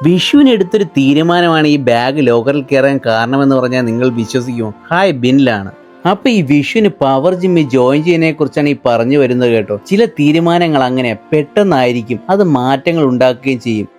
വിഷുവിന് എടുത്തൊരു തീരുമാനമാണ് ഈ ബാഗ് ലോക്കറിൽ കയറാൻ കാരണമെന്ന് പറഞ്ഞാൽ നിങ്ങൾ വിശ്വസിക്കുമോ? ഹായ് ബിന്നിലാണ്. അപ്പൊ ഈ വിഷുവിന് പവർ ജിമ്മിൽ ജോയിൻ ചെയ്യുന്നതിനെ കുറിച്ചാണ് ഈ പറഞ്ഞു വരുന്നത് കേട്ടോ. ചില തീരുമാനങ്ങൾ അങ്ങനെ പെട്ടെന്നായിരിക്കും, അത് മാറ്റങ്ങൾ ഉണ്ടാക്കുകയും ചെയ്യും.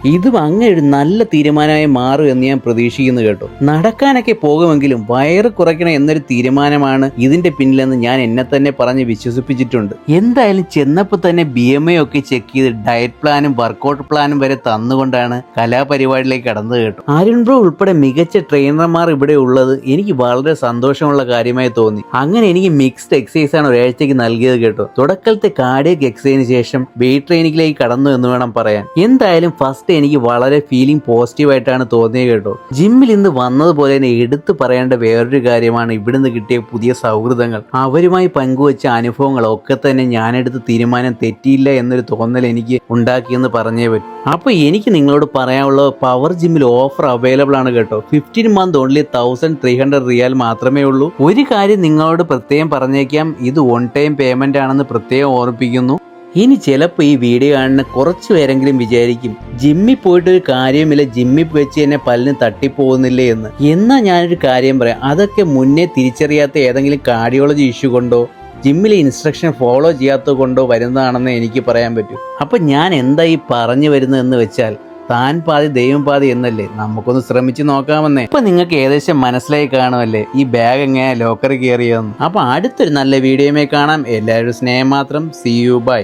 ഇതും അങ്ങനെ ഒരു നല്ല തീരുമാനമായി മാറും എന്ന് ഞാൻ പ്രതീക്ഷിക്കുന്നു കേട്ടോ. നടക്കാനൊക്കെ പോകുമെങ്കിലും വയറ് കുറയ്ക്കണം എന്നൊരു തീരുമാനമാണ് ഇതിന്റെ പിന്നിലെന്ന് ഞാൻ എന്നെ തന്നെ പറഞ്ഞ് വിശ്വസിപ്പിച്ചിട്ടുണ്ട്. എന്തായാലും ചെന്നപ്പോൾ തന്നെ BMI ഒക്കെ ചെക്ക് ചെയ്ത് ഡയറ്റ് പ്ലാനും വർക്കൗട്ട് പ്ലാനും വരെ തന്നുകൊണ്ടാണ് കലാപരിപാടിയിലേക്ക് കടന്നത് കേട്ടോ. അരുൺ ബ്രോ ഉൾപ്പെടെ മികച്ച ട്രെയിനർമാർ ഇവിടെ ഉള്ളത് എനിക്ക് വളരെ സന്തോഷമുള്ള കാര്യമായി തോന്നി. അങ്ങനെ എനിക്ക് മിക്സ്ഡ് എക്സസൈസ് ആണ് ഒരാഴ്ചയ്ക്ക് നൽകിയത് കേട്ടോ. തുടക്കത്തെ കാർഡിയക് എക്സസൈസിന് ശേഷം വെയിറ്റ് ട്രെയിനിങ്ങിലേക്ക് കടന്നു എന്ന് വേണം പറയാൻ. എന്തായാലും ഫസ്റ്റ് എനിക്ക് വളരെ ഫീലിംഗ് പോസിറ്റീവായിട്ടാണ് തോന്നിയത് കേട്ടോ. ജിമ്മിൽ ഇന്ന് വന്നതുപോലെ തന്നെ എടുത്തു പറയേണ്ട വേറൊരു കാര്യമാണ് ഇവിടുന്ന് കിട്ടിയ പുതിയ സൗഹൃദങ്ങൾ. അവരുമായി പങ്കുവച്ച അനുഭവങ്ങളൊക്കെ തന്നെ ഞാനെടുത്ത തീരുമാനം തെറ്റിയില്ല എന്നൊരു തോന്നൽ എനിക്ക് ഉണ്ടാക്കിയെന്ന് പറഞ്ഞേ പറ്റും. അപ്പൊ എനിക്ക് നിങ്ങളോട് പറയാനുള്ളത് പവർ ജിമ്മിൽ ഓഫർ അവൈലബിൾ ആണ് കേട്ടോ. 15 മന്ത് ഓൺലി 1300 റിയാൽ മാത്രമേ ഉള്ളൂ. ഒരു കാര്യം നിങ്ങളോട് പ്രത്യേകം പറഞ്ഞേക്കാം, ഇത് വൺ ടൈം പേയ്മെന്റ് ആണെന്ന് പ്രത്യേകം ഓർമ്മിപ്പിക്കുന്നു. ഇനി ചിലപ്പോൾ ഈ വീഡിയോ കാണുന്ന കുറച്ച് പേരെങ്കിലും വിചാരിക്കും ജിമ്മിൽ പോയിട്ടൊരു കാര്യമില്ല, ജിമ്മിൽ വെച്ച് തന്നെ പല്ലിന് തട്ടിപ്പോകുന്നില്ലേ എന്ന്. എന്നാൽ ഞാനൊരു കാര്യം പറയാം, അതൊക്കെ മുന്നേ തിരിച്ചറിയാത്ത ഏതെങ്കിലും കാർഡിയോളജി ഇഷ്യൂ കൊണ്ടോ ജിമ്മിലെ ഇൻസ്ട്രക്ഷൻ ഫോളോ ചെയ്യാത്തത് കൊണ്ടോ വരുന്നതാണെന്ന് എനിക്ക് പറയാൻ പറ്റും. അപ്പം ഞാൻ എന്താ ഈ പറഞ്ഞു വരുന്നതെന്ന് വെച്ചാൽ, താൻ പാതി ദൈവം പാതി എന്നല്ലേ, നമുക്കൊന്ന് ശ്രമിച്ചു നോക്കാമെന്നേ. ഇപ്പൊ നിങ്ങൾക്ക് ഏകദേശം മനസ്സിലായി കാണുമല്ലേ ഈ ബാഗ് എങ്ങനെ ലോക്കറിൽ കയറിയതെന്ന്. അപ്പൊ അടുത്തൊരു നല്ല വീഡിയോയുമായി കാണാം. എല്ലാവരും സ്നേഹം മാത്രം. See you, bye.